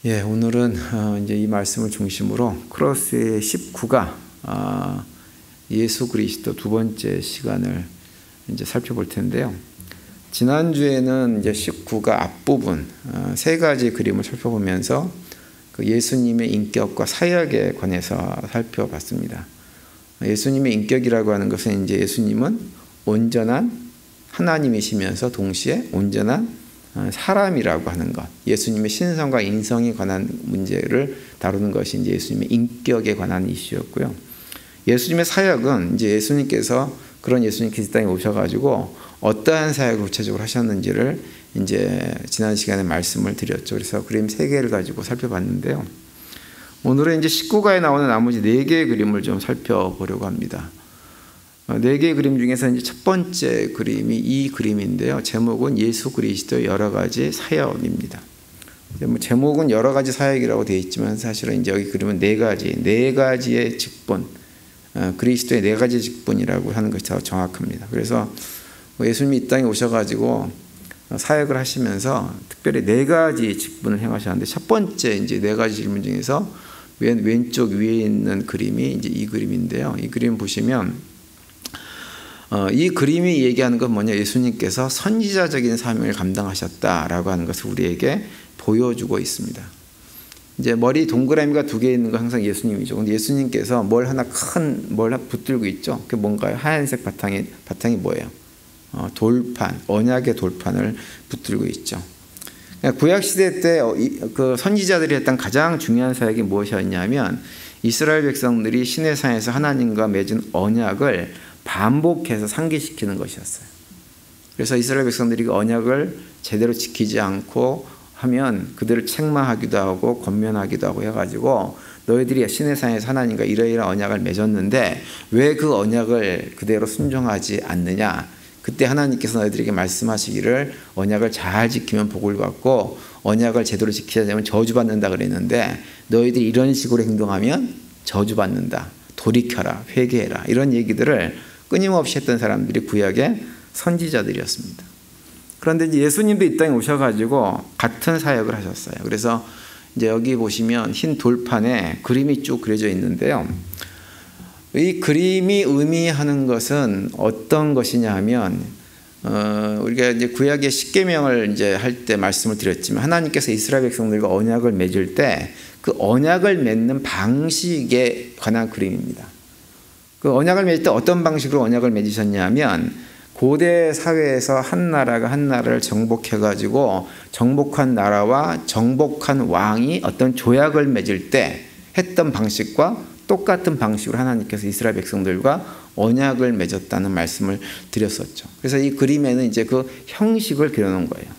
예, 오늘은 이제 이 말씀을 중심으로 크로스의 19가 예수 그리스도 두 번째 시간을 이제 살펴볼 텐데요. 지난주에는 이제 19가 앞부분 세 가지 그림을 살펴보면서 그 예수님의 인격과 사역에 관해서 살펴봤습니다. 예수님의 인격이라고 하는 것은 이제 예수님은 온전한 하나님이시면서 동시에 온전한 사람이라고 하는 것, 예수님의 신성과 인성에 관한 문제를 다루는 것이 이제 예수님의 인격에 관한 이슈였고요. 예수님의 사역은 이제 예수님께서 이 땅에 오셔가지고 어떠한 사역을 구체적으로 하셨는지를 이제 지난 시간에 말씀을 드렸죠. 그래서 그림 3개를 가지고 살펴봤는데요. 오늘은 이제 19가에 나오는 나머지 4개의 그림을 좀 살펴보려고 합니다. 4개의 그림 중에서 이제 첫 번째 그림이 이 그림인데요. 제목은 예수 그리스도의 여러 가지 사역입니다. 제목은 여러 가지 사역이라고 되어 있지만 사실은 이제 여기 그림은 네 가지의 직분, 그리스도의 4가지 직분이라고 하는 것이 더 정확합니다. 그래서 예수님이 이 땅에 오셔가지고 사역을 하시면서 특별히 4가지 직분을 행하셨는데 첫 번째 이제 4가지 질문 중에서 왼쪽 위에 있는 그림이 이제 이 그림인데요. 이 그림 보시면 이 그림이 얘기하는 건 뭐냐? 예수님께서 선지자적인 사명을 감당하셨다라고 하는 것을 우리에게 보여주고 있습니다. 이제 머리 동그라미가 2개 있는 건 항상 예수님이죠. 근데 예수님께서 뭘 붙들고 있죠? 그게 뭔가요? 하얀색 바탕이 뭐예요? 돌판, 언약의 돌판을 붙들고 있죠. 구약 시대 때 그 선지자들이 했던 가장 중요한 사역이 무엇이었냐면 이스라엘 백성들이 시내산에서 하나님과 맺은 언약을 반복해서 상기시키는 것이었어요. 그래서 이스라엘 백성들이 그 언약을 제대로 지키지 않고 하면 그들을 책망하기도 하고 권면하기도 하고 해가지고 너희들이 시내산에서 하나님과 이러이러한 언약을 맺었는데 왜 그 언약을 그대로 순종하지 않느냐? 그때 하나님께서 너희들에게 말씀하시기를 언약을 잘 지키면 복을 받고 언약을 제대로 지키지 않으면 저주받는다 그랬는데 너희들이 이런 식으로 행동하면 저주받는다. 돌이켜라, 회개해라, 이런 얘기들을 끊임없이 했던 사람들이 구약의 선지자들이었습니다. 그런데 이제 예수님도 이 땅에 오셔가지고 같은 사역을 하셨어요. 그래서 이제 여기 보시면 흰 돌판에 그림이 쭉 그려져 있는데요. 이 그림이 의미하는 것은 어떤 것이냐 하면 우리가 이제 구약의 십계명을 이제 할 때 말씀을 드렸지만 하나님께서 이스라엘 백성들과 언약을 맺을 때 그 언약을 맺는 방식에 관한 그림입니다. 그 언약을 맺을 때 어떤 방식으로 언약을 맺으셨냐면 고대 사회에서 한 나라가 한 나라를 정복해가지고 정복한 나라와 정복한 왕이 어떤 조약을 맺을 때 했던 방식과 똑같은 방식으로 하나님께서 이스라엘 백성들과 언약을 맺었다는 말씀을 드렸었죠. 그래서 이 그림에는 이제 그 형식을 그려놓은 거예요.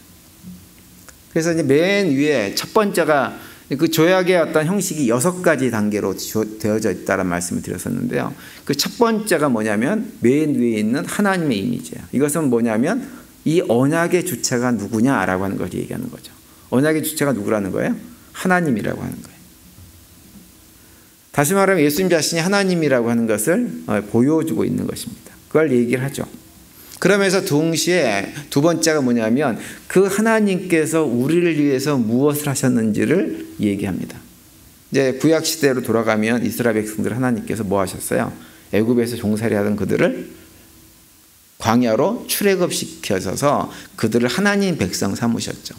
그래서 이제 맨 위에 첫 번째가 그 조약의 어떤 형식이 6가지 단계로 되어져 있다는 말씀을 드렸었는데요. 그 첫 번째가 뭐냐면 맨 위에 있는 하나님의 이미지예요. 이것은 뭐냐면 이 언약의 주체가 누구냐라고 하는 걸 얘기하는 거죠. 언약의 주체가 누구라는 거예요? 하나님이라고 하는 거예요. 다시 말하면 예수님 자신이 하나님이라고 하는 것을 보여주고 있는 것입니다. 그걸 얘기를 하죠. 그러면서 동시에 두 번째가 뭐냐면 그 하나님께서 우리를 위해서 무엇을 하셨는지를 얘기합니다. 이제 구약 시대로 돌아가면 이스라엘 백성들 하나님께서 뭐 하셨어요? 애굽에서 종살이하던 그들을 광야로 출애굽시켜서 그들을 하나님 백성 삼으셨죠.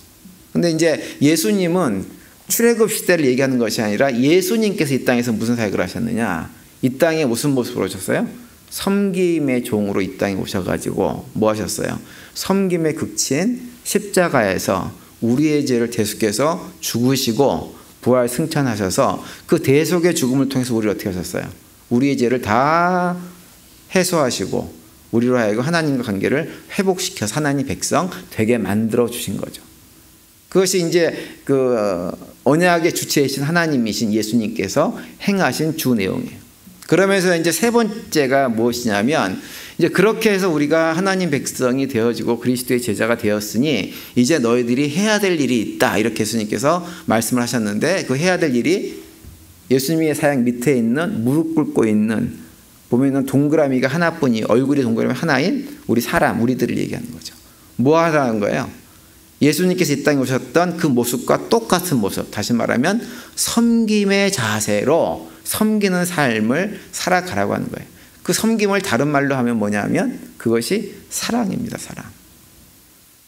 근데 이제 예수님은 출애굽 시대를 얘기하는 것이 아니라 예수님께서 이 땅에서 무슨 사역을 하셨느냐? 이 땅에 무슨 모습으로 오셨어요? 섬김의 종으로 이 땅에 오셔가지고 뭐 하셨어요? 섬김의 극치인 십자가에서 우리의 죄를 대속해서 죽으시고 부활 승천하셔서 그 대속의 죽음을 통해서 우리를 어떻게 하셨어요? 우리의 죄를 다 해소하시고 우리로 하여금 하나님과 관계를 회복시켜서 하나님 백성 되게 만들어 주신 거죠. 그것이 이제 그 언약의 주체이신 하나님이신 예수님께서 행하신 주 내용이에요. 그러면서 이제 세 번째가 무엇이냐면 이제 그렇게 해서 우리가 하나님 백성이 되어지고 그리스도의 제자가 되었으니 이제 너희들이 해야 될 일이 있다. 이렇게 예수님께서 말씀을 하셨는데 그 해야 될 일이 예수님의 사역 밑에 있는 무릎 꿇고 있는 보면은 동그라미가 하나뿐이 얼굴이 동그라미 하나인 우리들을 얘기하는 거죠. 뭐 하라는 거예요? 예수님께서 이 땅에 오셨던 그 모습과 똑같은 모습, 다시 말하면 섬김의 자세로 섬기는 삶을 살아가라고 하는 거예요. 그 섬김을 다른 말로 하면 뭐냐면 그것이 사랑입니다. 사랑.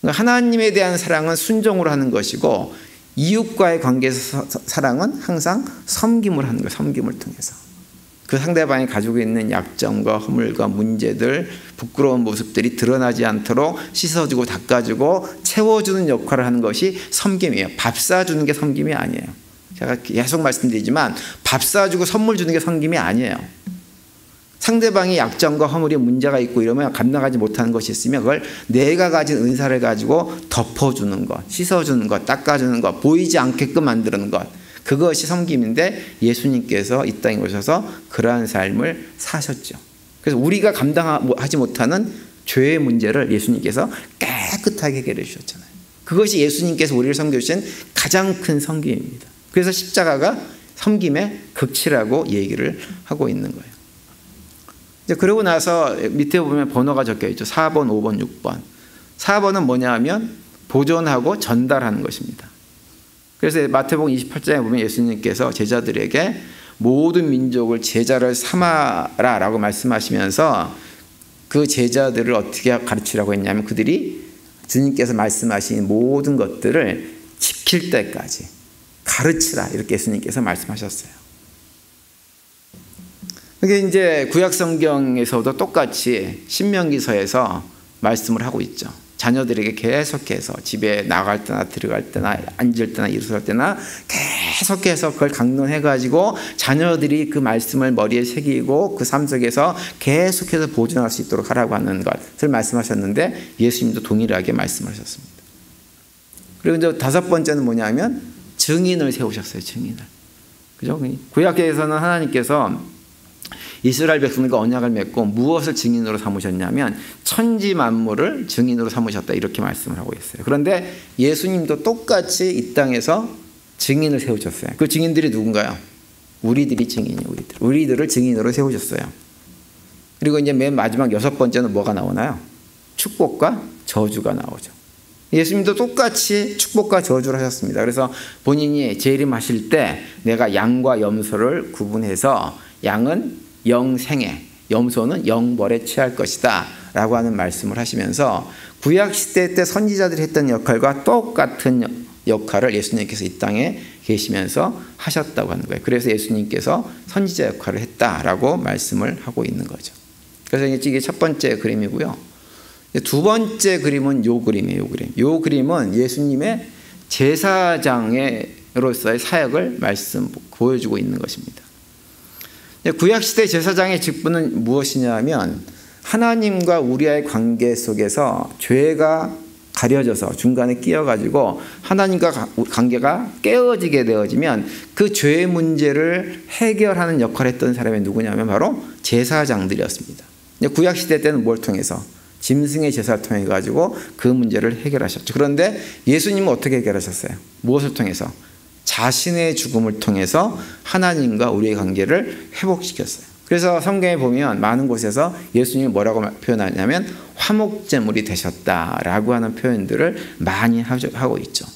하나님에 대한 사랑은 순종으로 하는 것이고 이웃과의 관계에서 사랑은 항상 섬김을 하는 거예요. 섬김을 통해서. 그 상대방이 가지고 있는 약점과 허물과 문제들, 부끄러운 모습들이 드러나지 않도록 씻어주고 닦아주고 채워주는 역할을 하는 것이 섬김이에요. 밥 사주는 게 섬김이 아니에요. 제가 계속 말씀드리지만 밥 사주고 선물 주는 게 섬김이 아니에요. 상대방이 약점과 허물이 문제가 있고 이러면 감당하지 못하는 것이 있으면 그걸 내가 가진 은사를 가지고 덮어주는 것, 씻어주는 것, 닦아주는 것, 보이지 않게끔 만드는 것, 그것이 섬김인데 예수님께서 이 땅에 오셔서 그러한 삶을 사셨죠. 그래서 우리가 감당하지 못하는 죄의 문제를 예수님께서 깨끗하게 해결해 주셨잖아요. 그것이 예수님께서 우리를 섬겨주신 가장 큰 섬김입니다. 그래서 십자가가 섬김의 극치라고 얘기를 하고 있는 거예요. 이제 그러고 나서 밑에 보면 번호가 적혀 있죠. 4번, 5번, 6번. 4번은 뭐냐 하면 보존하고 전달하는 것입니다. 그래서 마태복음 28장에 보면 예수님께서 제자들에게 모든 민족을 제자를 삼아라 라고 말씀하시면서 그 제자들을 어떻게 가르치라고 했냐면 그들이 주님께서 말씀하신 모든 것들을 지킬 때까지 가르치라 이렇게 예수님께서 말씀하셨어요. 그게 이제 구약 성경에서도 똑같이 신명기서에서 말씀을 하고 있죠. 자녀들에게 계속해서 집에 나갈 때나 들어갈 때나 앉을 때나 일어설 때나 계속해서 그걸 강론해가지고 자녀들이 그 말씀을 머리에 새기고 그 삶 속에서 계속해서 보존할 수 있도록 하라고 하는 것을 말씀하셨는데 예수님도 동일하게 말씀하셨습니다. 그리고 이제 다섯 번째는 뭐냐면 증인을 세우셨어요. 증인을. 그죠? 구약에서는 하나님께서 이스라엘 백성들과 언약을 맺고 무엇을 증인으로 삼으셨냐면 천지 만물을 증인으로 삼으셨다 이렇게 말씀을 하고 있어요. 그런데 예수님도 똑같이 이 땅에서 증인을 세우셨어요. 그 증인들이 누군가요? 우리들이 증인이에요. 우리들을 증인으로 세우셨어요. 그리고 이제 맨 마지막 여섯 번째는 뭐가 나오나요? 축복과 저주가 나오죠. 예수님도 똑같이 축복과 저주를 하셨습니다. 그래서 본인이 재림하실 때 내가 양과 염소를 구분해서 양은 영생에, 염소는 영벌에 취할 것이다 라고 하는 말씀을 하시면서 구약시대 때 선지자들이 했던 역할과 똑같은 역할을 예수님께서 이 땅에 계시면서 하셨다고 하는 거예요. 그래서 예수님께서 선지자 역할을 했다라고 말씀을 하고 있는 거죠. 그래서 이게 첫 번째 그림이고요. 두 번째 그림은 요 그림이에요. 요 그림은 예수님의 제사장으로서의 사역을 보여주고 있는 것입니다. 구약시대 제사장의 직분은 무엇이냐면 하나님과 우리와의 관계 속에서 죄가 가려져서 중간에 끼어가지고 하나님과 관계가 깨어지게 되어지면 그 죄의 문제를 해결하는 역할을 했던 사람이 누구냐면 바로 제사장들이었습니다. 구약시대 때는 뭘 통해서? 짐승의 제사를 통해 가지고 그 문제를 해결하셨죠. 그런데 예수님은 어떻게 해결하셨어요? 무엇을 통해서? 자신의 죽음을 통해서 하나님과 우리의 관계를 회복시켰어요. 그래서 성경에 보면 많은 곳에서 예수님이 뭐라고 표현하냐면 화목제물이 되셨다라고 하는 표현들을 많이 하고 있죠.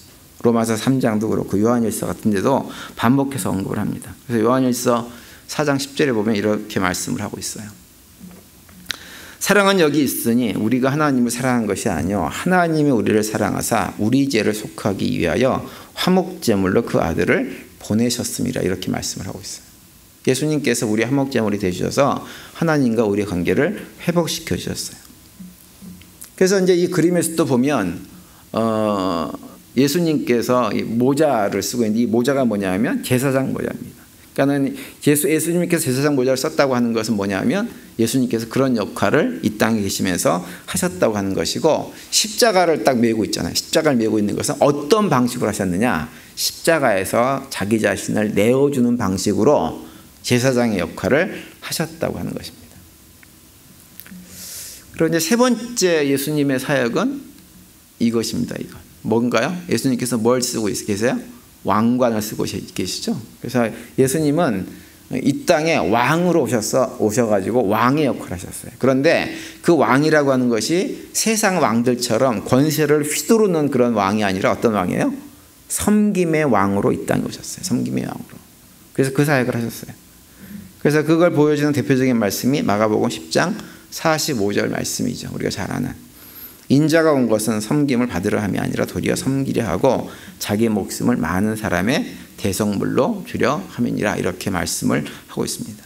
로마서 3장도 그렇고 요한일서 같은 데도 반복해서 언급을 합니다. 그래서 요한일서 4장 10절에 보면 이렇게 말씀을 하고 있어요. 사랑은 여기 있으니 우리가 하나님을 사랑한 것이 아니요 하나님이 우리를 사랑하사 우리 죄를 속하기 위하여 화목제물로 그 아들을 보내셨습니다. 이렇게 말씀을 하고 있어요. 예수님께서 우리 화목제물이 되셔서 하나님과 우리의 관계를 회복시켜 주셨어요. 그래서 이제 이 그림에서도 보면 예수님께서 이 모자를 쓰고 있는데 이 모자가 뭐냐면 제사장 모자입니다. 그러니까는 예수님께서 제사장 모자를 썼다고 하는 것은 뭐냐면 예수님께서 그런 역할을 이 땅에 계시면서 하셨다고 하는 것이고 십자가를 딱 메고 있잖아요. 십자가를 메고 있는 것은 어떤 방식으로 하셨느냐? 십자가에서 자기 자신을 내어주는 방식으로 제사장의 역할을 하셨다고 하는 것입니다. 그리고 이제 세 번째 예수님의 사역은 이것입니다. 이거 뭔가요? 예수님께서 뭘 쓰고 계세요? 왕관을 쓰고 계시죠. 그래서 예수님은 이 땅에 왕으로 오셔가지고 왕의 역할을 하셨어요. 그런데 그 왕이라고 하는 것이 세상 왕들처럼 권세를 휘두르는 그런 왕이 아니라 어떤 왕이에요? 섬김의 왕으로 이 땅에 오셨어요. 섬김의 왕으로. 그래서 그 사역을 하셨어요. 그래서 그걸 보여주는 대표적인 말씀이 마가복음 10장 45절 말씀이죠. 우리가 잘 아는. 인자가 온 것은 섬김을 받으려 함이 아니라 도리어 섬기려 하고 자기 목숨을 많은 사람의 대성물로 주려 함이니라, 이렇게 말씀을 하고 있습니다.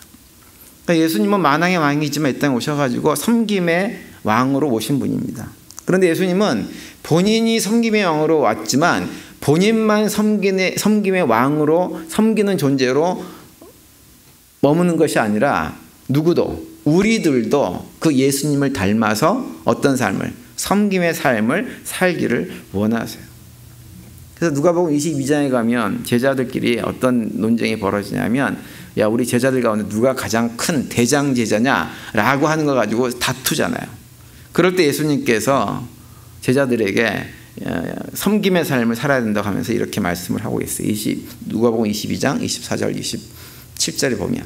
그러니까 예수님은 만왕의 왕이지만 이 땅에 오셔가지고 섬김의 왕으로 오신 분입니다. 그런데 예수님은 본인이 섬김의 왕으로 왔지만 본인만 섬김의 왕으로 섬기는 존재로 머무는 것이 아니라 누구도, 우리들도 그 예수님을 닮아서 어떤 삶을, 섬김의 삶을 살기를 원하세요. 그래서 누가복음 22장에 가면 제자들끼리 어떤 논쟁이 벌어지냐면, 야, 우리 제자들 가운데 누가 가장 큰 대장 제자냐라고 하는 거 가지고 다투잖아요. 그럴 때 예수님께서 제자들에게 섬김의 삶을 살아야 된다고 하면서 이렇게 말씀을 하고 있어요. 누가복음 22장 24절 27절에 보면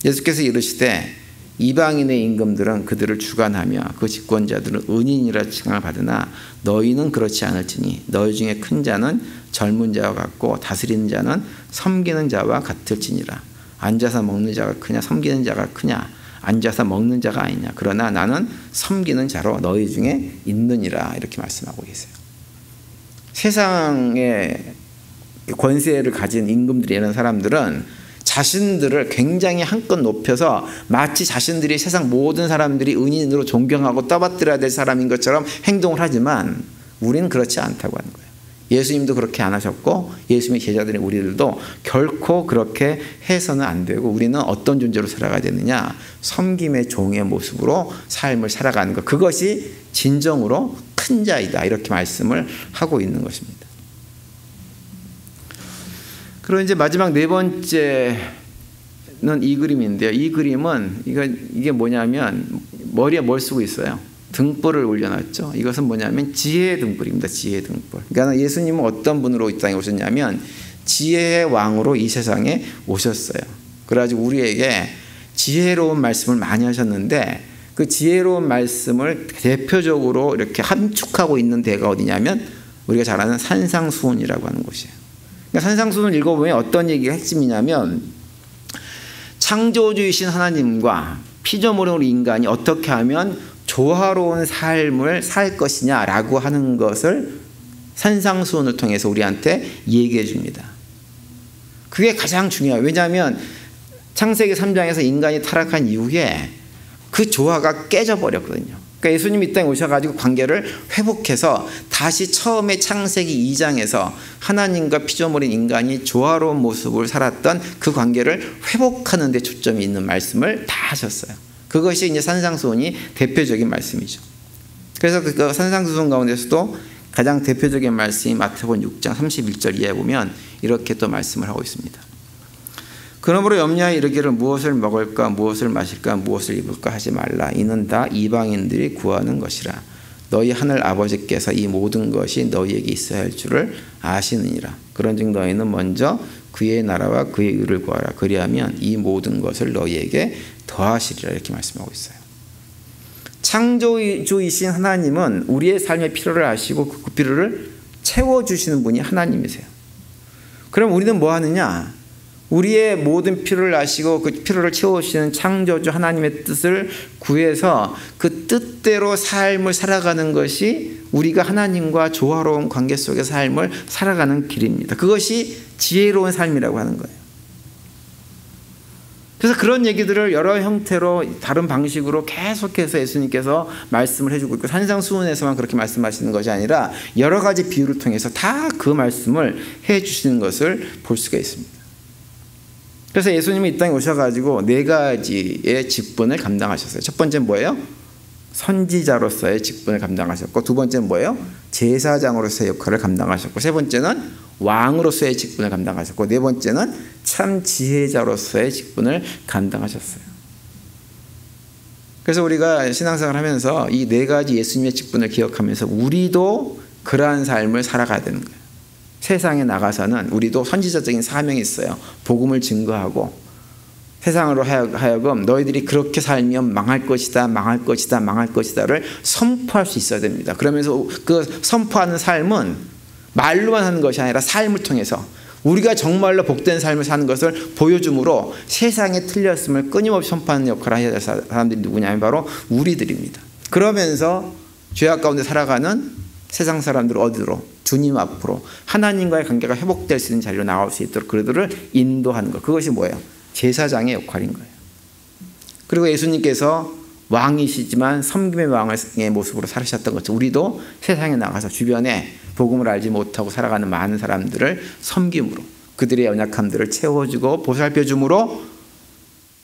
예수께서 이르시되 이방인의 임금들은 그들을 주관하며 그 집권자들은 은인이라 칭함을 받으나 너희는 그렇지 않을지니 너희 중에 큰 자는 젊은 자와 같고 다스리는 자는 섬기는 자와 같을지니라. 앉아서 먹는 자가 크냐 섬기는 자가 크냐? 앉아서 먹는 자가 아니냐. 그러나 나는 섬기는 자로 너희 중에 있느니라, 이렇게 말씀하고 계세요. 세상의 권세를 가진 임금들이 이런 사람들은 자신들을 굉장히 한껏 높여서 마치 자신들이 세상 모든 사람들이 은인으로 존경하고 떠받들어야 될 사람인 것처럼 행동을 하지만 우리는 그렇지 않다고 하는 거예요. 예수님도 그렇게 안 하셨고 예수님의 제자들인 우리들도 결코 그렇게 해서는 안 되고, 우리는 어떤 존재로 살아가야 되느냐? 섬김의 종의 모습으로 삶을 살아가는 것, 그것이 진정으로 큰 자이다, 이렇게 말씀을 하고 있는 것입니다. 그리고 이제 마지막 네 번째는 이 그림인데요. 이 그림은 이게 뭐냐면 머리에 뭘 쓰고 있어요? 등불을 올려놨죠. 이것은 뭐냐면 지혜의 등불입니다. 지혜의 등불. 그러니까 예수님은 어떤 분으로 이 땅에 오셨냐면 지혜의 왕으로 이 세상에 오셨어요. 그래가지고 우리에게 지혜로운 말씀을 많이 하셨는데 그 지혜로운 말씀을 대표적으로 이렇게 함축하고 있는 데가 어디냐면 우리가 잘 아는 산상수훈이라고 하는 곳이에요. 그러니까 산상수훈을 읽어보면 어떤 얘기가 핵심이냐면 창조주이신 하나님과 피조물인 인간이 어떻게 하면 조화로운 삶을 살 것이냐라고 하는 것을 산상수훈을 통해서 우리한테 얘기해 줍니다. 그게 가장 중요해요. 왜냐하면 창세기 3장에서 인간이 타락한 이후에 그 조화가 깨져버렸거든요. 그러니까 예수님이 이 땅에 오셔가지고 관계를 회복해서 다시 처음에 창세기 2장에서 하나님과 피조물인 인간이 조화로운 모습을 살았던 그 관계를 회복하는 데 초점이 있는 말씀을 다 하셨어요. 그것이 이제 산상수훈이 대표적인 말씀이죠. 그래서 그 산상수훈 가운데서도 가장 대표적인 말씀이 마태복음 6장 31절 이하에 보면 이렇게 또 말씀을 하고 있습니다. 그러므로 염려하여 이르기를 무엇을 먹을까 무엇을 마실까 무엇을 입을까 하지 말라. 이는 다 이방인들이 구하는 것이라. 너희 하늘 아버지께서 이 모든 것이 너희에게 있어야 할 줄을 아시느니라. 그런즉 너희는 먼저 그의 나라와 그의 의를 구하라. 그리하면 이 모든 것을 너희에게 더하시리라. 이렇게 말씀하고 있어요. 창조주이신 하나님은 우리의 삶의 필요를 아시고 그 필요를 채워주시는 분이 하나님이세요. 그럼 우리는 뭐 하느냐? 우리의 모든 필요를 아시고 그 필요를 채워주시는 창조주 하나님의 뜻을 구해서 그 뜻대로 삶을 살아가는 것이 우리가 하나님과 조화로운 관계 속의 삶을 살아가는 길입니다. 그것이 지혜로운 삶이라고 하는 거예요. 그래서 그런 얘기들을 여러 형태로 다른 방식으로 계속해서 예수님께서 말씀을 해주고 있고, 산상수훈에서만 그렇게 말씀하시는 것이 아니라 여러 가지 비유를 통해서 다 그 말씀을 해주시는 것을 볼 수가 있습니다. 그래서 예수님이 이 땅에 오셔가지고 네 가지의 직분을 감당하셨어요. 첫 번째는 뭐예요? 선지자로서의 직분을 감당하셨고, 두 번째는 뭐예요? 제사장으로서의 역할을 감당하셨고, 세 번째는 왕으로서의 직분을 감당하셨고, 네 번째는 참 지혜자로서의 직분을 감당하셨어요. 그래서 우리가 신앙생활을 하면서 이 네 가지 예수님의 직분을 기억하면서 우리도 그러한 삶을 살아가야 되는 거예요. 세상에 나가서는 우리도 선지자적인 사명이 있어요. 복음을 증거하고 세상으로 하여금 너희들이 그렇게 살면 망할 것이다, 망할 것이다, 망할 것이다를 선포할 수 있어야 됩니다. 그러면서 그 선포하는 삶은 말로만 하는 것이 아니라 삶을 통해서 우리가 정말로 복된 삶을 사는 것을 보여줌으로 세상에 틀렸음을 끊임없이 선포하는 역할을 해야 될 사람들이 누구냐면 바로 우리들입니다. 그러면서 죄악 가운데 살아가는 세상 사람들을 어디로? 주님 앞으로 하나님과의 관계가 회복될 수 있는 자리로 나올 수 있도록 그들을 인도하는 것. 그것이 뭐예요? 제사장의 역할인 거예요. 그리고 예수님께서 왕이시지만 섬김의 왕의 모습으로 살으셨던 것처럼 우리도 세상에 나가서 주변에 복음을 알지 못하고 살아가는 많은 사람들을 섬김으로 그들의 연약함들을 채워주고 보살펴줌으로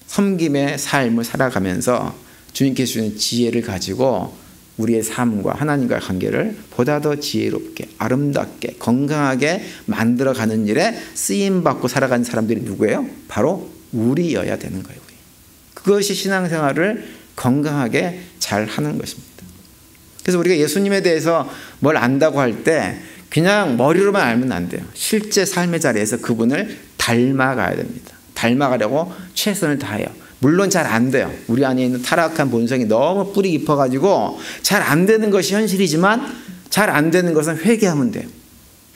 섬김의 삶을 살아가면서 주님께서 주는 지혜를 가지고 우리의 삶과 하나님과의 관계를 보다 더 지혜롭게 아름답게 건강하게 만들어가는 일에 쓰임받고 살아가는 사람들이 누구예요? 바로 우리여야 되는 거예요. 우리. 그것이 신앙생활을 건강하게 잘 하는 것입니다. 그래서 우리가 예수님에 대해서 뭘 안다고 할 때 그냥 머리로만 알면 안 돼요. 실제 삶의 자리에서 그분을 닮아가야 됩니다. 닮아가려고 최선을 다해요. 물론 잘 안 돼요. 우리 안에 있는 타락한 본성이 너무 뿌리 깊어가지고 잘 안 되는 것이 현실이지만 잘 안 되는 것은 회개하면 돼요.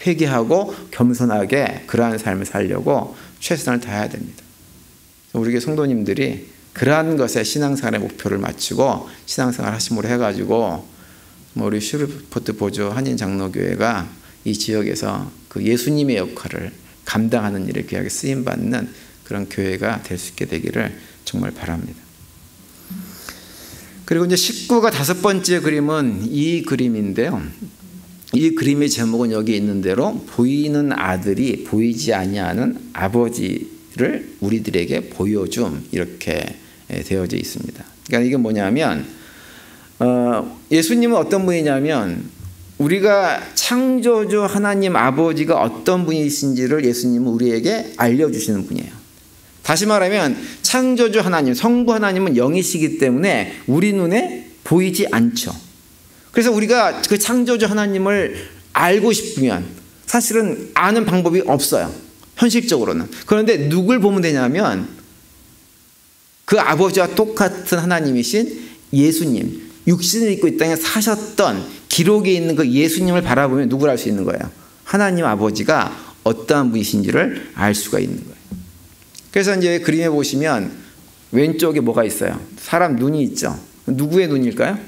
회개하고 겸손하게 그러한 삶을 살려고 최선을 다해야 됩니다. 우리 성도님들이 그러한 것에 신앙생활의 목표를 맞추고 신앙생활 하심으로 해가지고 우리 슈르포트 보조 한인 장로교회가 이 지역에서 그 예수님의 역할을 감당하는 일에 귀하게 쓰임받는 그런 교회가 될 수 있게 되기를 정말 바랍니다. 그리고 이제 19가 5번째 그림은 이 그림인데요. 이 그림의 제목은 여기 있는 대로 보이는 아들이 보이지 아니하는 아버지를 우리들에게 보여줌 이렇게 되어져 있습니다. 그러니까 이게 뭐냐면 예수님은 어떤 분이냐면 우리가 창조주 하나님 아버지가 어떤 분이신지를 예수님은 우리에게 알려주시는 분이에요. 다시 말하면 창조주 하나님, 성부 하나님은 영이시기 때문에 우리 눈에 보이지 않죠. 그래서 우리가 그 창조주 하나님을 알고 싶으면 사실은 아는 방법이 없어요. 현실적으로는. 그런데 누굴 보면 되냐면 그 아버지와 똑같은 하나님이신 예수님, 육신을 입고 이 땅에 사셨던 기록에 있는 그 예수님을 바라보면 누굴 알 수 있는 거예요? 하나님 아버지가 어떠한 분이신지를 알 수가 있는 거예요. 그래서 이제 그림에 보시면 왼쪽에 뭐가 있어요? 사람 눈이 있죠. 누구의 눈일까요?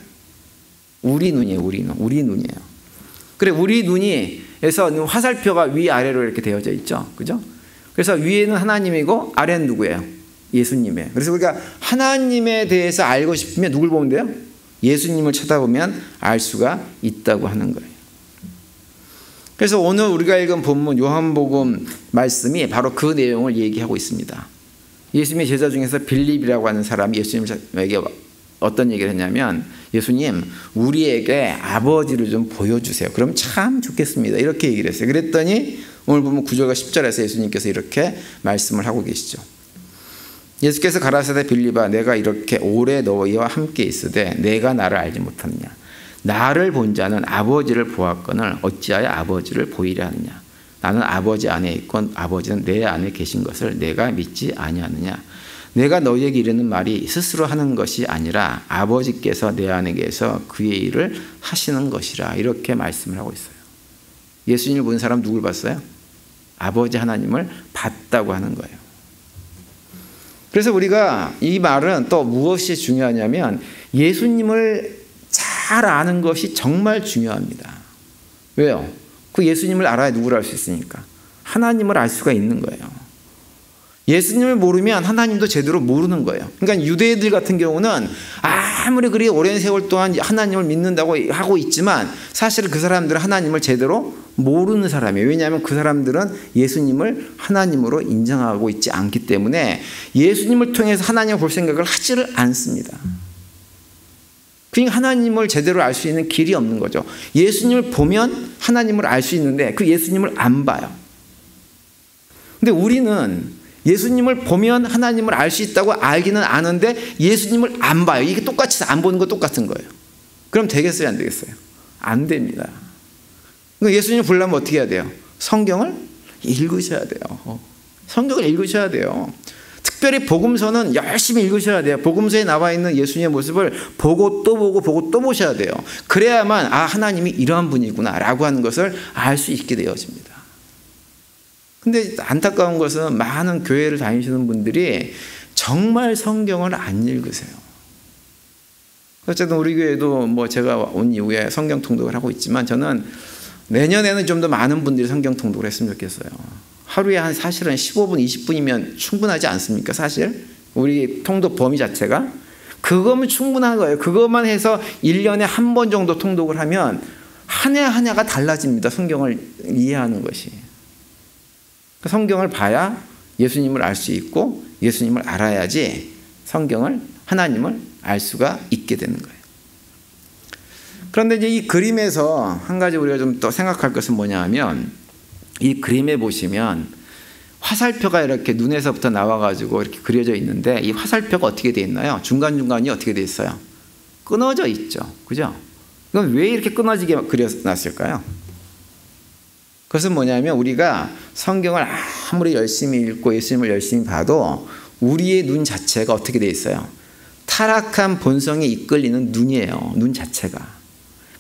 우리 눈이에요. 우리 눈. 우리 눈이에요. 그래 우리 눈이에서 화살표가 위아래로 이렇게 되어져 있죠. 그죠? 그래서 위에는 하나님이고 아래는 누구예요? 예수님이에요. 그래서 우리가 하나님에 대해서 알고 싶으면 누굴 보면 돼요? 예수님을 쳐다보면 알 수가 있다고 하는 거예요. 그래서 오늘 우리가 읽은 본문 요한복음 말씀이 바로 그 내용을 얘기하고 있습니다. 예수님의 제자 중에서 빌립이라고 하는 사람이 예수님에게 어떤 얘기를 했냐면 예수님 우리에게 아버지를 좀 보여주세요. 그럼 참 좋겠습니다. 이렇게 얘기를 했어요. 그랬더니 오늘 보면 9절과 10절에서 예수님께서 이렇게 말씀을 하고 계시죠. 예수께서 가라사대 빌립아 내가 이렇게 오래 너희와 함께 있으되 내가 나를 알지 못하느냐. 나를 본 자는 아버지를 보았거늘 어찌하여 아버지를 보이려 하느냐. 나는 아버지 안에 있고 아버지는 내 안에 계신 것을 내가 믿지 아니하느냐. 내가 너희에게 이르는 말이 스스로 하는 것이 아니라 아버지께서 내 안에 계셔 그의 일을 하시는 것이라. 이렇게 말씀을 하고 있어요. 예수님을 본 사람 누굴 봤어요? 아버지 하나님을 봤다고 하는 거예요. 그래서 우리가 이 말은 또 무엇이 중요하냐면 예수님을 잘 아는 것이 정말 중요합니다. 왜요? 그 예수님을 알아야 누구를 알 수 있으니까. 하나님을 알 수가 있는 거예요. 예수님을 모르면 하나님도 제대로 모르는 거예요. 그러니까 유대인들 같은 경우는 아무리 그리 오랜 세월 동안 하나님을 믿는다고 하고 있지만 사실은 그 사람들은 하나님을 제대로 모르는 사람이에요. 왜냐하면 그 사람들은 예수님을 하나님으로 인정하고 있지 않기 때문에 예수님을 통해서 하나님을 볼 생각을 하지를 않습니다. 그러니까 하나님을 제대로 알 수 있는 길이 없는 거죠. 예수님을 보면 하나님을 알 수 있는데 그 예수님을 안 봐요. 근데 우리는 예수님을 보면 하나님을 알 수 있다고 알기는 아는데 예수님을 안 봐요. 이게 똑같이 안 보는 거 똑같은 거예요. 그럼 되겠어요? 안 되겠어요? 안 됩니다. 그러니까 예수님을 보려면 어떻게 해야 돼요? 성경을 읽으셔야 돼요. 성경을 읽으셔야 돼요. 특별히 복음서는 열심히 읽으셔야 돼요. 복음서에 나와 있는 예수님의 모습을 보고 또 보고 보고 또 보셔야 돼요. 그래야만 하나님이 이러한 분이구나 라고 하는 것을 알 수 있게 되어집니다. 근데 안타까운 것은 많은 교회를 다니시는 분들이 정말 성경을 안 읽으세요. 어쨌든 우리 교회도 제가 온 이후에 성경 통독을 하고 있지만 저는 내년에는 좀 더 많은 분들이 성경 통독을 했으면 좋겠어요. 하루에 사실은 15분, 20분이면 충분하지 않습니까? 사실 우리 통독 범위 자체가 그거면 충분한 거예요. 그것만 해서 1년에 한 번 정도 통독을 하면 한 해 한 해가 달라집니다. 성경을 이해하는 것이. 성경을 봐야 예수님을 알 수 있고 예수님을 알아야지 성경을, 하나님을 알 수가 있게 되는 거예요. 그런데 이제 이 그림에서 한 가지 우리가 좀 더 생각할 것은 뭐냐 하면 이 그림에 보시면 화살표가 이렇게 눈에서부터 나와가지고 이렇게 그려져 있는데 이 화살표가 어떻게 되어 있나요? 중간중간이 어떻게 되어 있어요? 끊어져 있죠. 그죠? 그럼 왜 이렇게 끊어지게 그려놨을까요? 그것은 뭐냐면 우리가 성경을 아무리 열심히 읽고 예수님을 열심히 봐도 우리의 눈 자체가 어떻게 되어 있어요? 타락한 본성에 이끌리는 눈이에요. 눈 자체가.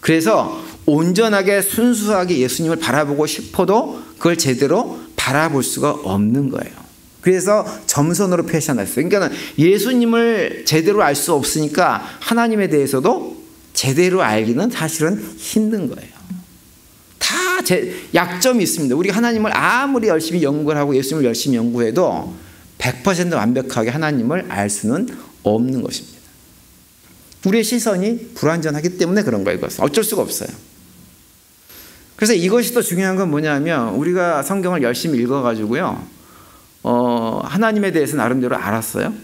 그래서 온전하게 순수하게 예수님을 바라보고 싶어도 그걸 제대로 바라볼 수가 없는 거예요. 그래서 점선으로 표시해놨어요. 그러니까 예수님을 제대로 알 수 없으니까 하나님에 대해서도 제대로 알기는 사실은 힘든 거예요. 다 약점이 있습니다. 우리가 하나님을 아무리 열심히 연구를 하고 예수님을 열심히 연구해도 100% 완벽하게 하나님을 알 수는 없는 것입니다. 우리의 시선이 불완전하기 때문에 그런 거예요. 이것은 어쩔 수가 없어요. 그래서 이것이 더 중요한 건 뭐냐면 우리가 성경을 열심히 읽어가지고요, 하나님에 대해서 나름대로 알았어요.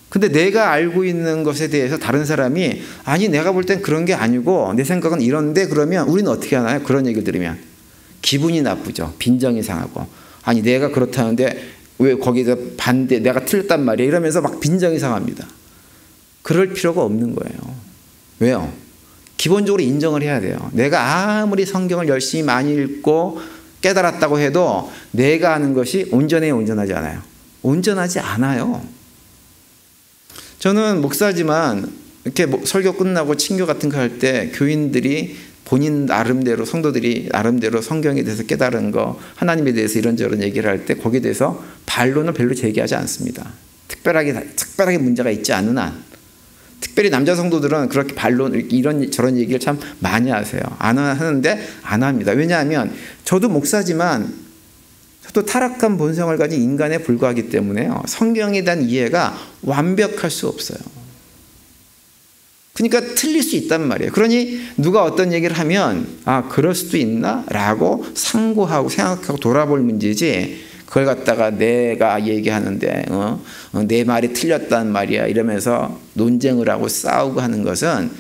근데 내가 알고 있는 것에 대해서 다른 사람이 아니 내가 볼 땐 그런 게 아니고 내 생각은 이런데 그러면 우리는 어떻게 하나요? 그런 얘기를 들으면 기분이 나쁘죠. 빈정이 상하고 아니 내가 그렇다는데 왜 거기서 반대 내가 틀렸단 말이야 이러면서 막 빈정이 상합니다. 그럴 필요가 없는 거예요. 왜요? 기본적으로 인정을 해야 돼요. 내가 아무리 성경을 열심히 많이 읽고 깨달았다고 해도 내가 아는 것이 온전해요, 온전하지 않아요? 온전하지 않아요. 저는 목사지만 이렇게 설교 끝나고 친교 같은 거 할 때 교인들이 본인 나름대로 성도들이 나름대로 성경에 대해서 깨달은 거 하나님에 대해서 이런저런 얘기를 할 때 거기에 대해서 반론을 별로 제기하지 않습니다. 특별하게 문제가 있지 않은 한 특별히 남자 성도들은 그렇게 반론 이런 저런 얘기를 참 많이 하세요. 안 하는데 안 합니다. 왜냐하면 저도 목사지만 저도 타락한 본성을 가진 인간에 불과하기 때문에요. 성경에 대한 이해가 완벽할 수 없어요. 그러니까 틀릴 수 있단 말이에요. 그러니 누가 어떤 얘기를 하면 그럴 수도 있나? 라고 상고하고 생각하고 돌아볼 문제지 그걸 갖다가 내가 얘기하는데 내 말이 틀렸단 말이야 이러면서 논쟁을 하고 싸우고 하는 것은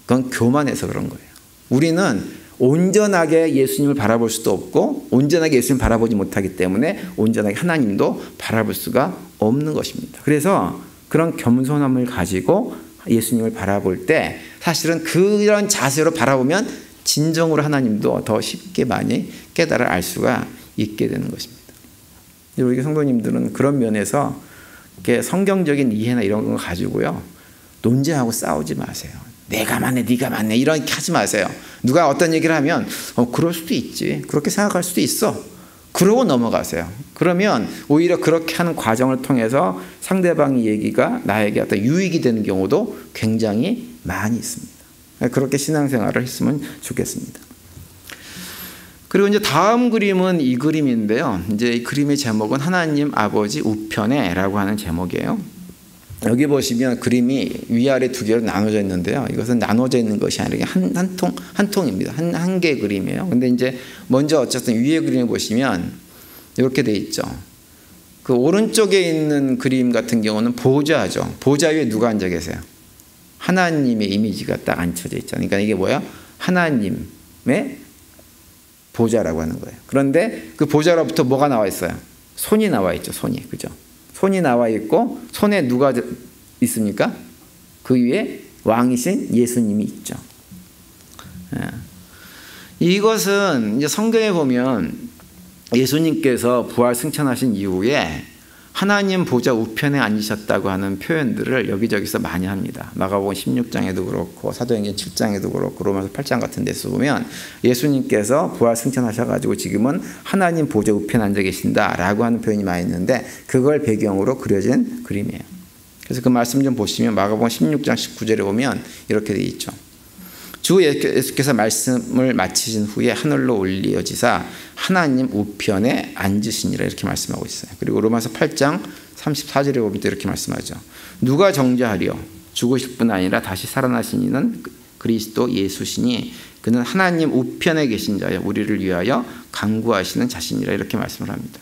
그건 교만해서 그런 거예요. 우리는 온전하게 예수님을 바라볼 수도 없고 온전하게 예수님을 바라보지 못하기 때문에 온전하게 하나님도 바라볼 수가 없는 것입니다. 그래서 그런 겸손함을 가지고 예수님을 바라볼 때 사실은 그런 자세로 바라보면 진정으로 하나님도 더 쉽게 많이 깨달아 알 수가 있게 되는 것입니다. 우리 성도님들은 그런 면에서 이렇게 성경적인 이해나 이런 거 가지고요 논쟁하고 싸우지 마세요. 내가 맞네 네가 맞네 이렇게 하지 마세요. 누가 어떤 얘기를 하면 그럴 수도 있지 그렇게 생각할 수도 있어 그러고 넘어가세요. 그러면 오히려 그렇게 하는 과정을 통해서 상대방의 얘기가 나에게 어떤 유익이 되는 경우도 굉장히 많이 있습니다. 그렇게 신앙생활을 했으면 좋겠습니다. 그리고 이제 다음 그림은 이 그림인데요. 이제 이 그림의 제목은 하나님 아버지 우편에라고 하는 제목이에요. 여기 보시면 그림이 위아래 두 개로 나눠져 있는데요. 이것은 나눠져 있는 것이 아니라 한 통입니다. 한 개의 그림이에요. 근데 이제 먼저 어쨌든 위에 그림을 보시면 이렇게 돼 있죠. 그 오른쪽에 있는 그림 같은 경우는 보좌죠. 보좌 위에 누가 앉아 계세요? 하나님의 이미지가 딱 앉혀져 있잖아요. 그러니까 이게 뭐야? 하나님의 보좌라고 하는 거예요. 그런데 그 보좌로부터 뭐가 나와 있어요? 손이 나와 있죠. 손이. 그죠? 손이 나와 있고 손에 누가 있습니까? 그 위에 왕이신 예수님이 있죠. 이것은 이제 성경에 보면 예수님께서 부활 승천하신 이후에 하나님 보좌 우편에 앉으셨다고 하는 표현들을 여기저기서 많이 합니다. 마가복음 16장에도 그렇고 사도행전 7장에도 그렇고 로마서 8장 같은 데서 보면 예수님께서 부활 승천하셔가지고 지금은 하나님 보좌 우편에 앉아 계신다라고 하는 표현이 많이 있는데 그걸 배경으로 그려진 그림이에요. 그래서 그 말씀 좀 보시면 마가복음 16장 19절에 보면 이렇게 되어 있죠. 주 예수께서 말씀을 마치신 후에 하늘로 올리어지사 하나님 우편에 앉으시니라 이렇게 말씀하고 있어요. 그리고 로마서 8장 34절에 보면 또 이렇게 말씀하죠. 누가 정죄하리요? 죽으실 뿐 아니라 다시 살아나신 이는 그리스도 예수시니 그는 하나님 우편에 계신 자여 우리를 위하여 간구하시는 자신이라 이렇게 말씀을 합니다.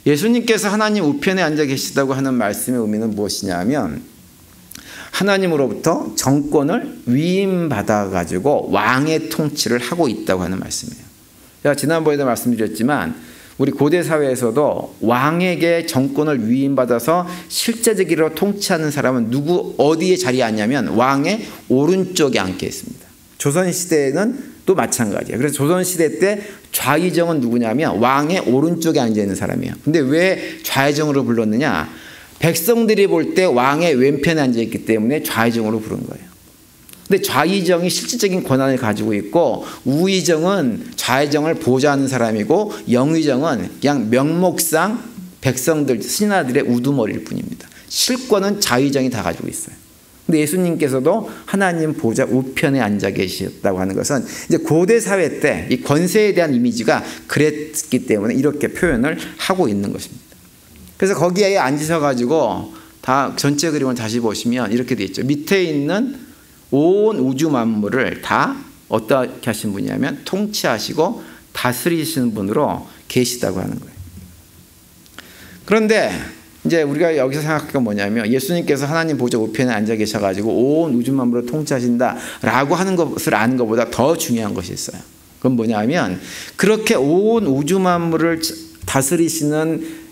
예수님께서 하나님 우편에 앉아 계시다고 하는 말씀의 의미는 무엇이냐면 하나님으로부터 정권을 위임받아 가지고 왕의 통치를 하고 있다고 하는 말씀이에요. 제가 지난번에도 말씀드렸지만 우리 고대 사회에서도 왕에게 정권을 위임받아서 실제적으로 통치하는 사람은 누구 어디에 자리에 앉냐면 왕의 오른쪽에 앉게 했습니다. 조선시대에는 또 마찬가지예요. 그래서 조선시대 때 좌의정은 누구냐면 왕의 오른쪽에 앉아 있는 사람이에요. 근데 왜 좌의정으로 불렀느냐? 백성들이 볼 때 왕의 왼편에 앉아있기 때문에 좌의정으로 부른 거예요. 근데 좌의정이 실질적인 권한을 가지고 있고 우의정은 좌의정을 보좌하는 사람이고 영의정은 그냥 명목상 백성들, 신하들의 우두머리일 뿐입니다. 실권은 좌의정이 다 가지고 있어요. 근데 예수님께서도 하나님 보좌 우편에 앉아 계셨다고 하는 것은 이제 고대 사회 때 이 권세에 대한 이미지가 그랬기 때문에 이렇게 표현을 하고 있는 것입니다. 그래서 거기에 앉으셔가지고 다 전체 그림을 다시 보시면 이렇게 되어 있죠. 밑에 있는 온 우주 만물을 다 어떻게 하신 분이냐면 통치하시고 다스리시는 분으로 계시다고 하는 거예요. 그런데 이제 우리가 여기서 생각할 건 뭐냐면 예수님께서 하나님 보좌 우편에 앉아 계셔가지고 온 우주 만물을 통치하신다라고 하는 것을 아는 것보다 더 중요한 것이 있어요. 그건 뭐냐면 그렇게 온 우주 만물을 다스리시는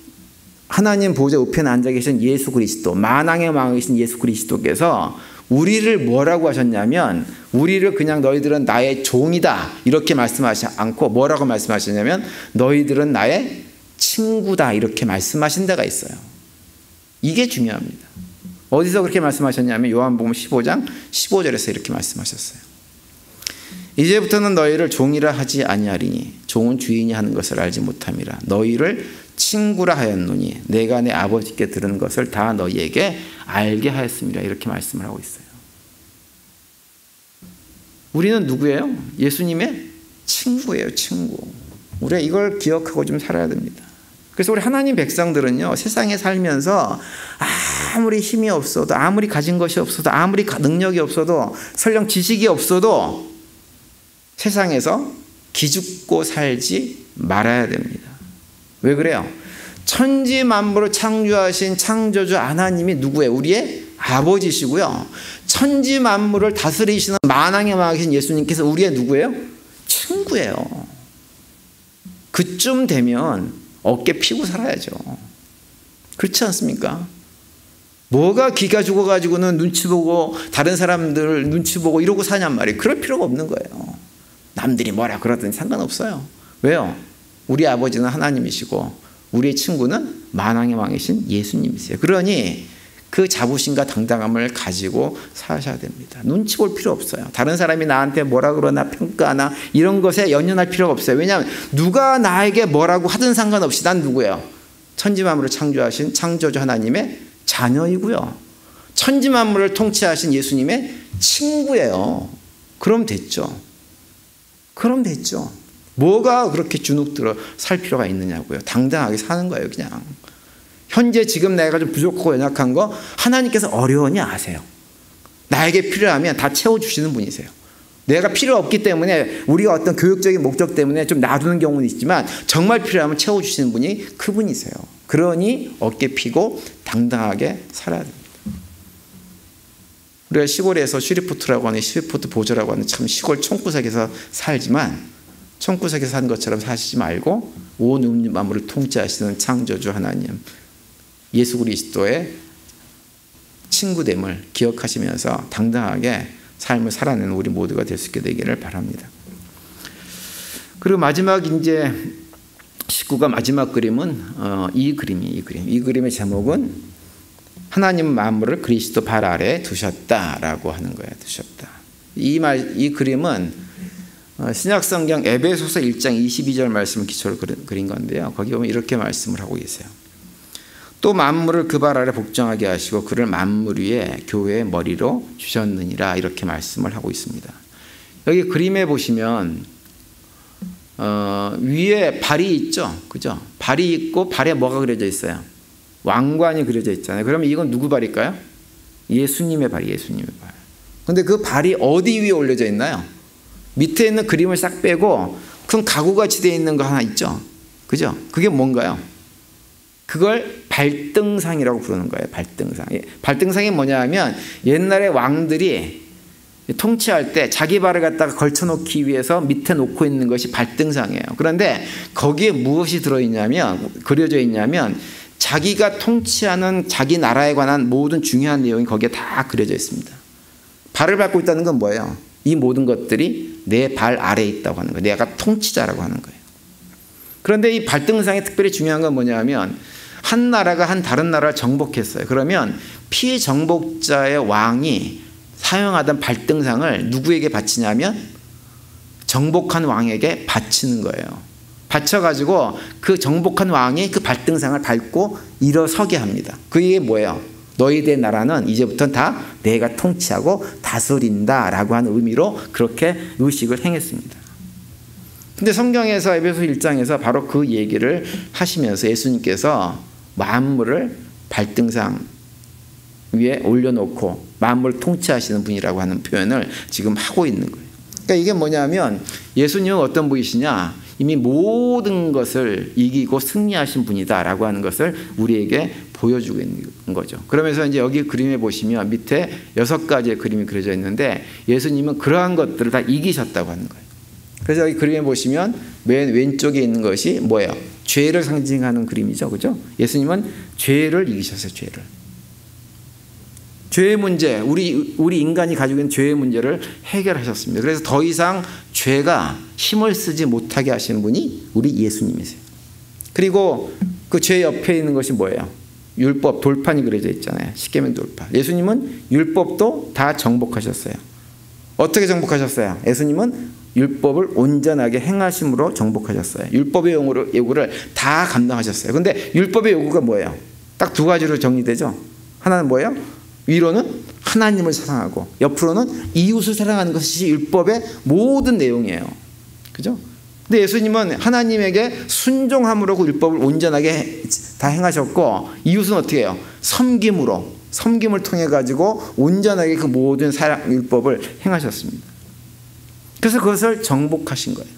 하나님 보좌 우편에 앉아 계신 예수 그리스도, 만왕의 왕이신 예수 그리스도께서 우리를 뭐라고 하셨냐면 우리를 그냥 너희들은 나의 종이다 이렇게 말씀하시지 않고 뭐라고 말씀하시냐면 너희들은 나의 친구다 이렇게 말씀하신 데가 있어요. 이게 중요합니다. 어디서 그렇게 말씀하셨냐면 요한복음 15장 15절에서 이렇게 말씀하셨어요. 이제부터는 너희를 종이라 하지 아니하리니 종은 주인이 하는 것을 알지 못함이라 너희를 친구라 하였노니 내가 내 아버지께 들은 것을 다 너희에게 알게 하였습니다. 이렇게 말씀을 하고 있어요. 우리는 누구예요? 예수님의 친구예요. 친구. 우리가 이걸 기억하고 좀 살아야 됩니다. 그래서 우리 하나님 백성들은요 세상에 살면서 아무리 힘이 없어도 아무리 가진 것이 없어도 아무리 능력이 없어도 설령 지식이 없어도 세상에서 기죽고 살지 말아야 됩니다. 왜 그래요? 천지 만물을 창조하신 창조주 하나님이 누구예요? 우리의 아버지시고요. 천지 만물을 다스리시는 만왕의 왕이신 예수님께서 우리의 누구예요? 친구예요. 그쯤 되면 어깨 피고 살아야죠. 그렇지 않습니까? 뭐가 기가 죽어가지고는 눈치 보고 다른 사람들 눈치 보고 이러고 사냔 말이에요. 그럴 필요가 없는 거예요. 남들이 뭐라 그러든 상관없어요. 왜요? 우리 아버지는 하나님이시고 우리의 친구는 만왕의 왕이신 예수님이세요. 그러니 그 자부심과 당당함을 가지고 사셔야 됩니다. 눈치 볼 필요 없어요. 다른 사람이 나한테 뭐라 그러나 평가하나 이런 것에 연연할 필요가 없어요. 왜냐하면 누가 나에게 뭐라고 하든 상관없이 난 누구예요? 천지만물을 창조하신 창조주 하나님의 자녀이고요. 천지만물을 통치하신 예수님의 친구예요. 그럼 됐죠. 그럼 됐죠. 뭐가 그렇게 주눅들어 살 필요가 있느냐고요. 당당하게 사는 거예요. 그냥 현재 지금 내가 좀 부족하고 연약한 거 하나님께서 어려우니 아세요. 나에게 필요하면 다 채워주시는 분이세요. 내가 필요 없기 때문에 우리가 어떤 교육적인 목적 때문에 좀 놔두는 경우는 있지만 정말 필요하면 채워주시는 분이 그분이세요. 그러니 어깨 피고 당당하게 살아야 됩니다. 우리가 시골에서 슈리포트라고 하는 슈리포트 보조라고 하는 참 시골 총구석에서 살지만 총구석에서 사는 것처럼 사시지 말고 온 우주 만물을 통치하시는 창조주 하나님 예수 그리스도의 친구됨을 기억하시면서 당당하게 삶을 살아내는 우리 모두가 될 수 있게 되기를 바랍니다. 그리고 마지막 이제 19가 마지막 그림은 이 그림의 제목은 하나님 만물을 그리스도 발 아래에 두셨다라고 하는 거예요. 두셨다. 이 그림은 신약성경 에베소서 1장 22절 말씀을 기초로 그린 건데요. 거기 보면 이렇게 말씀을 하고 계세요. 또 만물을 그 발 아래 복종하게 하시고 그를 만물 위에 교회의 머리로 주셨느니라, 이렇게 말씀을 하고 있습니다. 여기 그림에 보시면 위에 발이 있죠, 그죠? 발이 있고 발에 뭐가 그려져 있어요? 왕관이 그려져 있잖아요. 그러면 이건 누구 발일까요? 예수님의 발이, 예수님의 발. 근데 그 발이 어디 위에 올려져 있나요? 밑에 있는 그림을 싹 빼고 큰 가구같이 되어 있는 거 하나 있죠, 그죠? 그게 뭔가요? 그걸 발등상이라고 부르는 거예요. 발등상. 발등상이 뭐냐 하면 옛날에 왕들이 통치할 때 자기 발을 갖다가 걸쳐놓기 위해서 밑에 놓고 있는 것이 발등상이에요. 그런데 거기에 무엇이 들어있냐면, 그려져 있냐면 자기가 통치하는 자기 나라에 관한 모든 중요한 내용이 거기에 다 그려져 있습니다. 발을 밟고 있다는 건 뭐예요? 이 모든 것들이 내 발 아래에 있다고 하는 거예요. 내가 통치자라고 하는 거예요. 그런데 이 발등상에 특별히 중요한 건 뭐냐면 한 나라가 한 다른 나라를 정복했어요. 그러면 피정복자의 왕이 사용하던 발등상을 누구에게 바치냐면 정복한 왕에게 바치는 거예요. 바쳐가지고 그 정복한 왕이 그 발등상을 밟고 일어서게 합니다. 그게 뭐예요? 너희들의 나라는 이제부터는 다 내가 통치하고 다스린다 라고 하는 의미로 그렇게 의식을 행했습니다. 근데 성경에서 에베소 1장에서 바로 그 얘기를 하시면서 예수님께서 만물을 발등상 위에 올려놓고 만물을 통치하시는 분이라고 하는 표현을 지금 하고 있는 거예요. 그러니까 이게 뭐냐면 예수님은 어떤 분이시냐? 이미 모든 것을 이기고 승리하신 분이다라고 하는 것을 우리에게 보여주고 있는 거죠. 그러면서 이제 여기 그림에 보시면 밑에 6가지의 그림이 그려져 있는데 예수님은 그러한 것들을 다 이기셨다고 하는 거예요. 그래서 여기 그림에 보시면 맨 왼쪽에 있는 것이 뭐예요? 죄를 상징하는 그림이죠, 그죠? 예수님은 죄를 이기셨어요, 죄를. 죄의 문제, 우리 인간이 가지고 있는 죄의 문제를 해결하셨습니다. 그래서 더 이상 죄가 힘을 쓰지 못하게 하시는 분이 우리 예수님이세요. 그리고 그 죄 옆에 있는 것이 뭐예요? 율법, 돌판이 그려져 있잖아요. 십계명 돌판. 예수님은 율법도 다 정복하셨어요. 어떻게 정복하셨어요? 예수님은 율법을 온전하게 행하심으로 정복하셨어요. 율법의 요구를 다 감당하셨어요. 근데 율법의 요구가 뭐예요? 딱 2가지로 정리되죠. 하나는 뭐예요? 위로는 하나님을 사랑하고 옆으로는 이웃을 사랑하는 것이 율법의 모든 내용이에요. 그죠? 근데 예수님은 하나님에게 순종함으로 그 율법을 온전하게 다 행하셨고 이웃은 어떻게 해요? 섬김을 통해 가지고 온전하게 그 모든 사랑 율법을 행하셨습니다. 그래서 그것을 정복하신 거예요.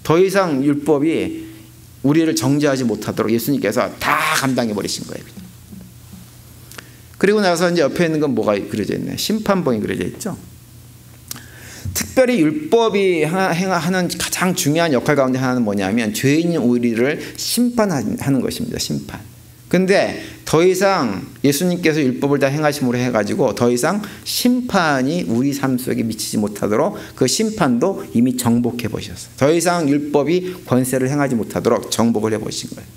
더 이상 율법이 우리를 정죄하지 못하도록 예수님께서 다 감당해 버리신 거예요. 그리고 나서 이제 옆에 있는 건 뭐가 그려져 있나요? 심판봉이 그려져 있죠. 특별히 율법이 하는 가장 중요한 역할 가운데 하나는 뭐냐면 죄인인 우리를 심판하는 것입니다. 심판. 근데 더 이상 예수님께서 율법을 다 행하심으로 해가지고 더 이상 심판이 우리 삶 속에 미치지 못하도록 그 심판도 이미 정복해 보셨어요. 더 이상 율법이 권세를 행하지 못하도록 정복을 해보신 거예요.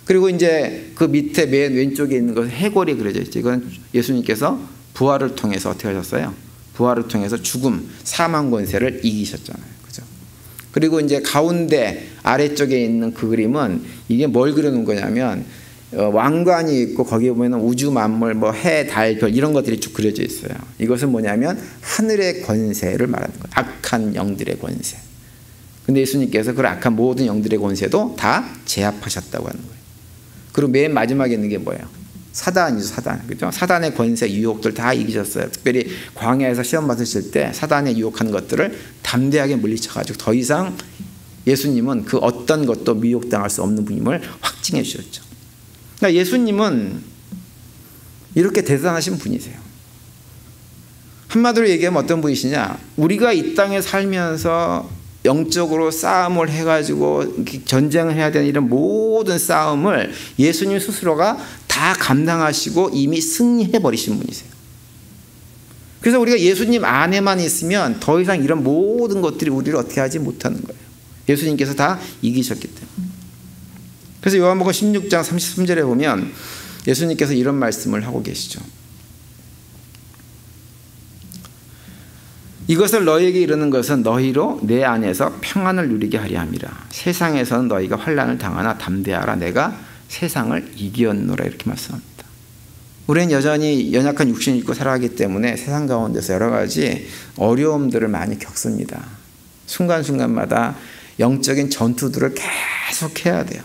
그리고 이제 그 밑에 맨 왼쪽에 있는 것은 해골이 그려져 있죠. 이건 예수님께서 부활을 통해서 어떻게 하셨어요? 부활을 통해서 죽음, 사망 권세를 이기셨잖아요. 그죠? 그리고 이제 가운데 아래쪽에 있는 그 그림은 이게 뭘 그려놓은 거냐면 왕관이 있고 거기에 보면 우주 만물, 뭐 해, 달, 별 이런 것들이 쭉 그려져 있어요. 이것은 뭐냐면 하늘의 권세를 말하는 거예요. 악한 영들의 권세. 근데 예수님께서 그 악한 모든 영들의 권세도 다 제압하셨다고 하는 거예요. 그리고 맨 마지막에 있는 게 뭐예요? 사단이죠, 사단. 그죠? 사단의 권세, 유혹들 다 이기셨어요. 특별히 광야에서 시험 받으실 때 사단의 유혹하는 것들을 담대하게 물리쳐가지고 더 이상 예수님은 그 어떤 것도 미혹당할 수 없는 분임을 확증해 주셨죠. 그러니까 예수님은 이렇게 대단하신 분이세요. 한마디로 얘기하면 어떤 분이시냐? 우리가 이 땅에 살면서 영적으로 싸움을 해가지고 전쟁을 해야 되는 이런 모든 싸움을 예수님 스스로가 다 감당하시고 이미 승리해버리신 분이세요. 그래서 우리가 예수님 안에만 있으면 더 이상 이런 모든 것들이 우리를 어떻게 하지 못하는 거예요. 예수님께서 다 이기셨기 때문에. 그래서 요한복음 16장 33절에 보면 예수님께서 이런 말씀을 하고 계시죠. 이것을 너희에게 이르는 것은 너희로 내 안에서 평안을 누리게 하려 함이라. 세상에서는 너희가 환난을 당하나 담대하라. 내가 세상을 이기었노라. 이렇게 말씀합니다. 우리는 여전히 연약한 육신을 입고 살아가기 때문에 세상 가운데서 여러 가지 어려움들을 많이 겪습니다. 순간순간마다 영적인 전투들을 계속 해야 돼요.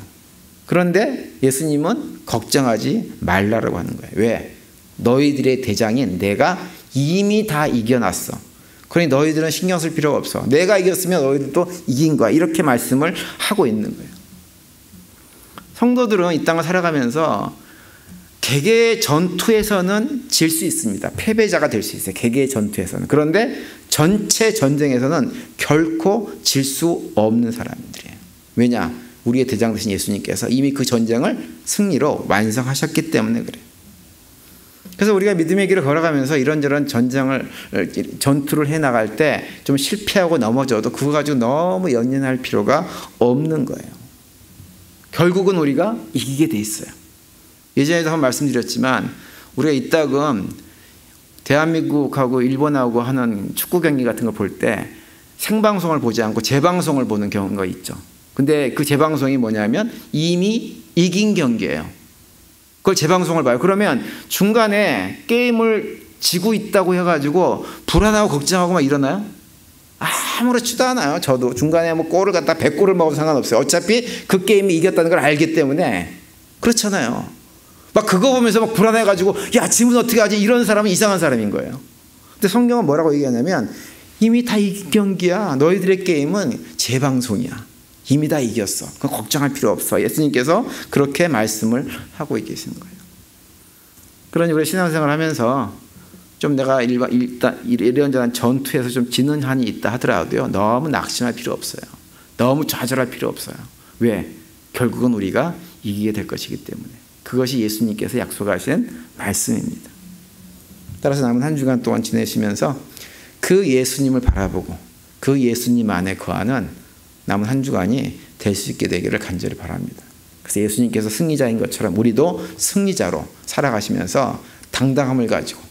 그런데 예수님은 걱정하지 말라라고 하는 거예요. 왜? 너희들의 대장인 내가 이미 다 이겨놨어. 그러니 너희들은 신경 쓸 필요가 없어. 내가 이겼으면 너희들도 이긴 거야. 이렇게 말씀을 하고 있는 거예요. 성도들은 이 땅을 살아가면서 개개의 전투에서는 질 수 있습니다. 패배자가 될 수 있어요. 개개의 전투에서는. 그런데 전체 전쟁에서는 결코 질 수 없는 사람들이에요. 왜냐? 우리의 대장 되신 예수님께서 이미 그 전쟁을 승리로 완성하셨기 때문에 그래요. 그래서 우리가 믿음의 길을 걸어가면서 이런저런 전투를 해나갈 때 좀 실패하고 넘어져도 그거 가지고 너무 연연할 필요가 없는 거예요. 결국은 우리가 이기게 돼 있어요. 예전에도 한번 말씀드렸지만 우리가 이따금 대한민국하고 일본하고 하는 축구 경기 같은 걸 볼 때 생방송을 보지 않고 재방송을 보는 경우가 있죠. 근데 그 재방송이 뭐냐면 이미 이긴 경기예요. 그걸 재방송을 봐요. 그러면 중간에 게임을 지고 있다고 해가지고 불안하고 걱정하고 막 일어나요? 아무렇지도 않아요. 저도 중간에 뭐 골을 갖다 100골을 먹어도 상관없어요. 어차피 그 게임이 이겼다는 걸 알기 때문에. 그렇잖아요. 막 그거 보면서 막 불안해가지고 야 지금은 어떻게 하지? 이런 사람은 이상한 사람인 거예요. 근데 성경은 뭐라고 얘기하냐면 이미 다 이긴 경기야. 너희들의 게임은 재방송이야. 이미 다 이겼어. 그건 걱정할 필요 없어. 예수님께서 그렇게 말씀을 하고 계시는 거예요. 그러니 우리 신앙생활을 하면서 좀 내가 이런저런 전투에서 좀 지는 한이 있다 하더라도요. 너무 낙심할 필요 없어요. 너무 좌절할 필요 없어요. 왜? 결국은 우리가 이기게 될 것이기 때문에. 그것이 예수님께서 약속하신 말씀입니다. 따라서 남은 한 주간 동안 지내시면서 그 예수님을 바라보고 그 예수님 안에 거하는 남은 한 주간이 될 수 있게 되기를 간절히 바랍니다. 그래서 예수님께서 승리자인 것처럼 우리도 승리자로 살아가시면서 당당함을 가지고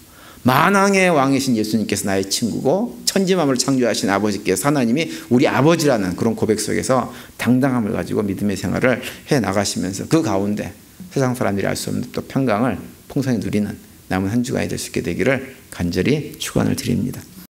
만왕의 왕이신 예수님께서 나의 친구고 천지만물을 창조하신 아버지께서 하나님이 우리 아버지라는 그런 고백 속에서 당당함을 가지고 믿음의 생활을 해나가시면서 그 가운데 세상 사람들이 알 수 없는 또 평강을 풍성히 누리는 남은 한 주간이 될 수 있게 되기를 간절히 축원을 드립니다.